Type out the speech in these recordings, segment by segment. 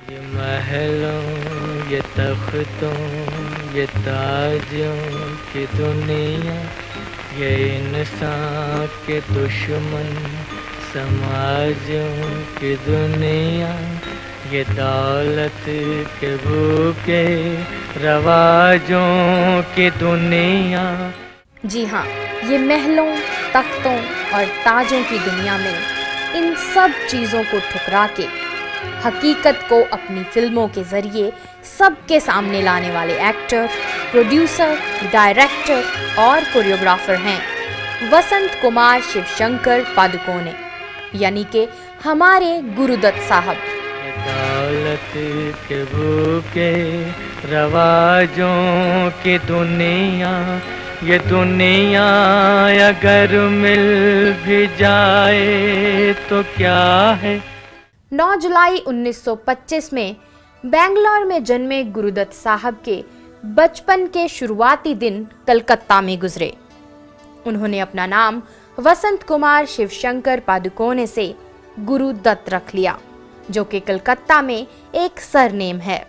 ये महलों ये तख्तों ये ताजों की दुनिया, ये इंसान के दुश्मन समाजों की दुनिया, ये दौलत के भूखे रवाजों की दुनिया। जी हाँ, ये महलों, तख्तों और ताजों की दुनिया में इन सब चीज़ों को ठुकरा के हकीकत को अपनी फिल्मों के जरिए सबके सामने लाने वाले एक्टर, प्रोड्यूसर, डायरेक्टर और कोरियोग्राफर हैं वसंत कुमार शिवशंकर पादुकोणे, यानी कि हमारे गुरुदत्त साहब। दौलत के भूखे रवाजों की दुनिया, ये दुनिया अगर मिल भी जाए तो क्या है। 9 जुलाई 1925 में बेंगलोर में जन्मे गुरुदत्त साहब के बचपन के शुरुआती दिन कलकत्ता में गुजरे। उन्होंने अपना नाम वसंत कुमार शिवशंकर पादुकोणे से गुरुदत्त रख लिया, जो कि कलकत्ता में एक सरनेम है।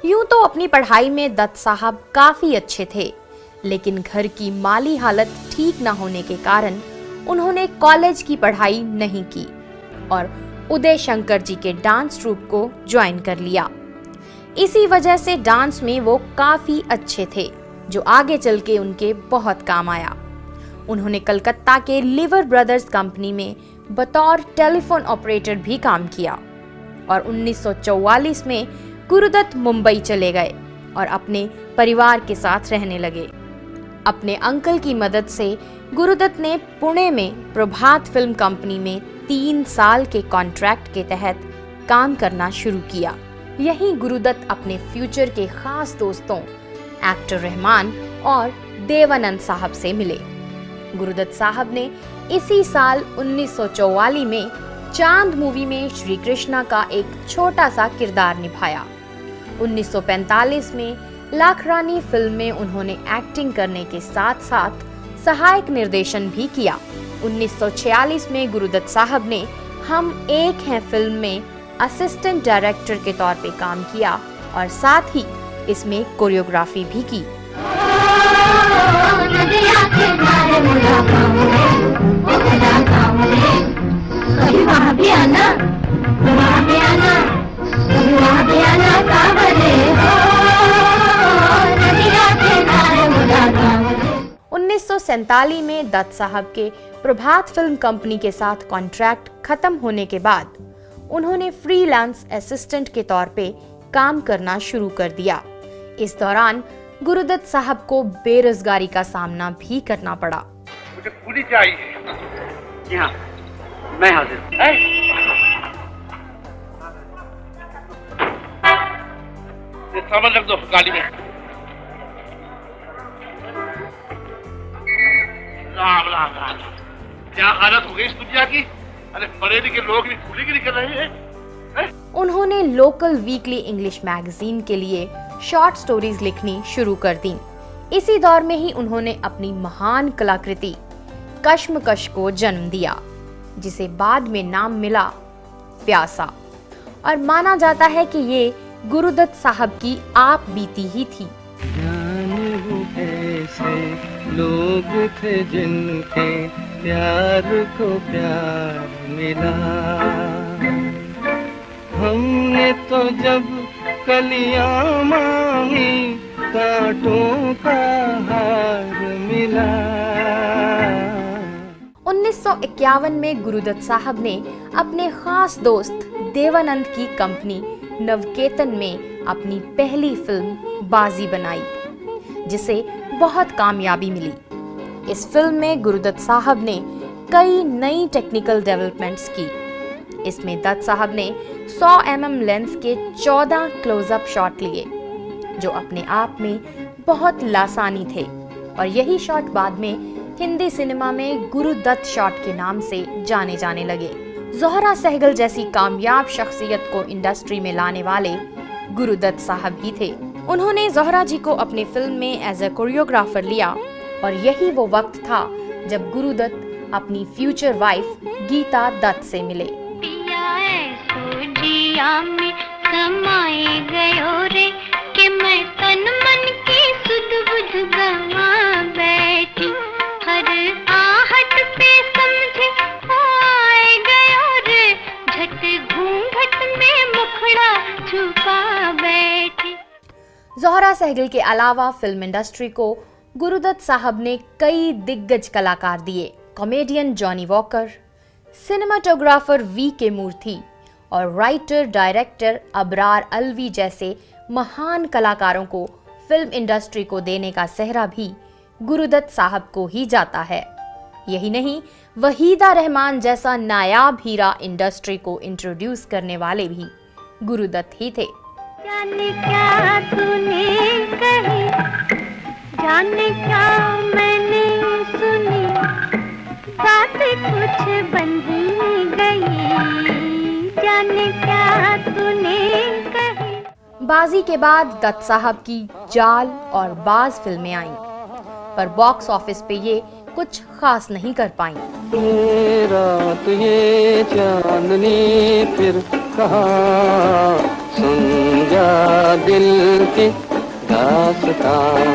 यूं तो अपनी पढ़ाई में दत्त साहब काफी अच्छे थे, लेकिन घर की माली हालत ठीक न होने के कारण उन्होंने कॉलेज की पढ़ाई नहीं की और उदय शंकर जी के डांस ट्रूप को ज्वाइन कर लिया। इसी वजह से डांस में वो काफी अच्छे थे, जो आगे चल के उनके बहुत काम आया। उन्होंने कलकत्ता के लिवर ब्रदर्स कंपनी में बतौर टेलीफोन ऑपरेटर भी काम किया और 1944 में गुरुदत्त मुंबई चले गए और अपने परिवार के साथ रहने लगे। अपने अंकल की मदद से गुरुदत्त ने पुणे में प्रभात फिल्म कंपनी में 3 साल के कॉन्ट्रैक्ट के तहत काम करना शुरू किया। यहीं गुरुदत्त अपने फ्यूचर के खास दोस्तों एक्टर रहमान और देवानंद साहब से मिले। गुरुदत्त साहब ने इसी साल 1944 में चांद मूवी में श्री कृष्णा का एक छोटा सा किरदार निभाया। 1945 में लाख रानी फिल्म में उन्होंने एक्टिंग करने के साथ साथ सहायक निर्देशन भी किया। 1946 में गुरुदत्त साहब ने हम एक हैं फिल्म में असिस्टेंट डायरेक्टर के तौर पे काम किया और साथ ही इसमें कोरियोग्राफी भी की। उन्नीस 1947 में दत्त साहब के प्रभात फिल्म कंपनी के साथ कॉन्ट्रैक्ट खत्म होने के बाद उन्होंने फ्रीलांस असिस्टेंट के तौर पे काम करना शुरू कर दिया। इस दौरान गुरुदत्त साहब को बेरोजगारी का सामना भी करना पड़ा। मुझे पूरी चाहिए। जी हाँ, मैं हाजिर। ये सामान रख दो गाड़ी में। राम राम राम, क्या हालत हो गई इस दुनिया की। अरे पढ़े लिखे लोग भी पूरी गिरी कर रहे हैं। उन्होंने लोकल वीकली इंग्लिश मैगजीन के लिए शॉर्ट स्टोरीज लिखनी शुरू कर दी। इसी दौर में ही उन्होंने अपनी महान कलाकृति कश्मकश को जन्म दिया, जिसे बाद में नाम मिला प्यासा, और माना जाता है कि ये गुरुदत्त साहब की आप बीती ही थी। ऐसे लोग थे जिनके प्यार को प्यार मिला, हमने तो जब कलियां मांगी कांटों का हार मिला। 1951 में गुरुदत्त साहब ने अपने खास दोस्त देवानंद की कंपनी नवकेतन में अपनी पहली फिल्म बाजी बनाई, जिसे बहुत कामयाबी मिली। इस फिल्म में गुरुदत्त साहब ने कई नई टेक्निकल डेवलपमेंट्स की। इसमें दत्त साहब ने 100 mm लेंस के 14 क्लोजअप शॉट लिए, जो अपने आप में बहुत लासानी थे, और यही शॉट बाद में हिंदी सिनेमा में गुरुदत्त शॉट के नाम से जाने जाने लगे। ज़ोहरा सहगल जैसी कामयाब शख्सियत को इंडस्ट्री में लाने वाले गुरुदत्त साहब ही थे। उन्होंने ज़ोहरा जी को अपनी फिल्म में एज ए कोरियोग्राफर लिया, और यही वो वक्त था जब गुरुदत्त अपनी फ्यूचर वाइफ गीता दत्त से मिले। पिया मुखड़ा छुपा बैठी। ज़ोहरा सहगल के अलावा फिल्म इंडस्ट्री को गुरुदत्त साहब ने कई दिग्गज कलाकार दिए। Comedian Johnny Walker, cinematographer VK. मूर्ति और राइटर डायरेक्टर अबरार अलवी जैसे महान कलाकारों को फिल्म इंडस्ट्री को देने का सेहरा भी गुरुदत्त साहब को ही जाता है। यही नहीं, वहीदा रहमान जैसा नायाब हीरा इंडस्ट्री को इंट्रोड्यूस करने वाले भी गुरुदत्त ही थे। जाने क्या तूने कही, जाने क्या मैंने सुनी, बात कुछ बन ही गई, जाने क्या तूने कही। बाजी के बाद दत्त साहब की जाल और बाज फिल्में आईं, पर बॉक्स ऑफिस पे ये कुछ खास नहीं कर पाईं। ये रात ये चांदनी फिर कहाँ, सुन जा दिल की दास्तां।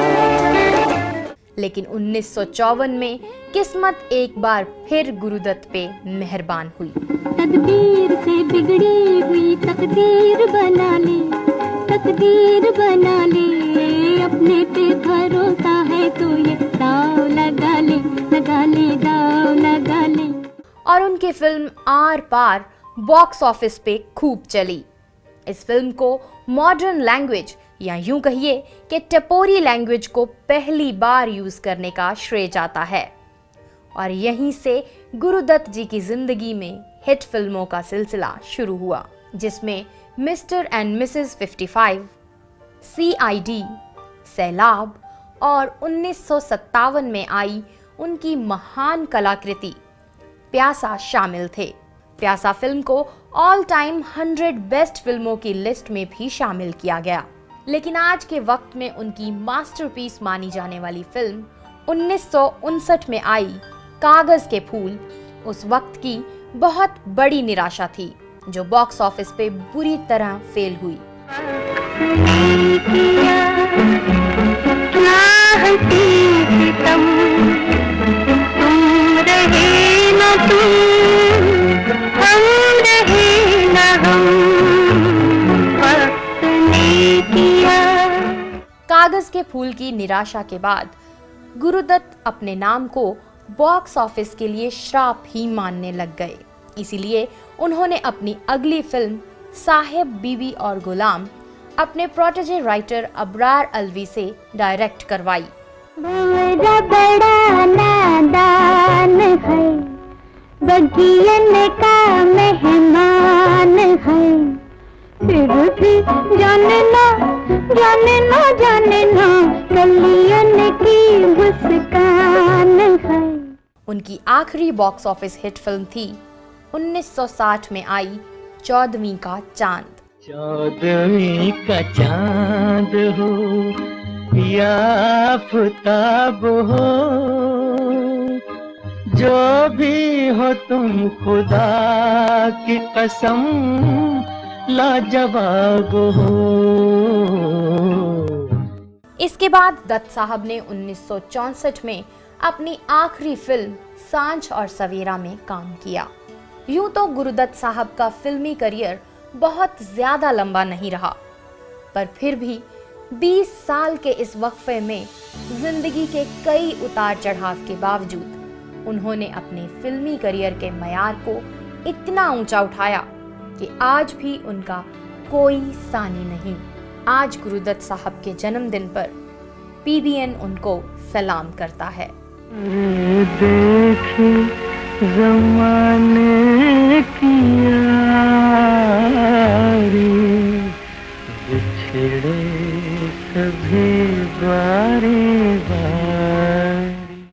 लेकिन 1954 में किस्मत एक बार फिर गुरुदत्त पे मेहरबान हुई। तकदीर से बिगड़ी हुई तकदीर बना ले, तकदीर बना ले, अपने पे भरोसा है तो ये दाव लगा ले, लगा ले, दाव लगा ले। और उनकी film Aar Paar box office पे खूब चली। इस फिल्म को मॉडर्न लैंग्वेज या यूं कहिए कि टपोरी लैंग्वेज को पहली बार यूज करने का श्रेय जाता है। और यहीं से गुरुदत्त जी की जिंदगी में हिट फिल्मों का सिलसिला शुरू हुआ, जिसमें मिस्टर एंड मिसेस 55, CID, सैलाब और 1957 में आई उनकी महान कलाकृति प्यासा शामिल थे। प्यासा फिल्म को ऑल टाइम 100 बेस्ट फिल्मों की लिस्ट में भी शामिल किया गया। लेकिन आज के वक्त में उनकी मास्टरपीस मानी जाने वाली फिल्म 1959 में आई कागज के फूल उस वक्त की बहुत बड़ी निराशा थी, जो बॉक्स ऑफिस पे बुरी तरह फेल हुई। कागज के फूल की निराशा के बाद गुरुदत्त अपने नाम को बॉक्स ऑफिस के लिए श्राप ही मानने लग गए। इसीलिए उन्होंने अपनी अगली फिल्म साहिब बीबी और गुलाम अपने प्रोटेजे राइटर अबरार अलवी से डायरेक्ट करवाई। मेरा बड़ा नादान है, बगियन का मेहमान है, फिर भी जानना कलियन की मुस्कान है। उनकी आखिरी बॉक्स ऑफिस हिट फिल्म थी 1960 में आई 14वीं का चांद। 14वीं का चांद हो या आफताब हो, जो भी हो तुम खुदा की कसम लाजवाब हो। इसके बाद दत्त साहब ने 1964 में अपनी आखिरी फिल्म सांझ और सवेरा में काम किया। यूं तो गुरुदत्त साहब का फिल्मी करियर बहुत ज्यादा लंबा नहीं रहा, पर फिर भी 20 साल के इस वक्फे में जिंदगी के कई उतार चढ़ाव के बावजूद उन्होंने अपने फिल्मी करियर के मयार को इतना ऊंचा उठाया कि आज भी उनका कोई सानी नहीं। आज गुरुदत्त साहब के जन्मदिन पर PBN उनको सलाम करता है। देखे ज़माने की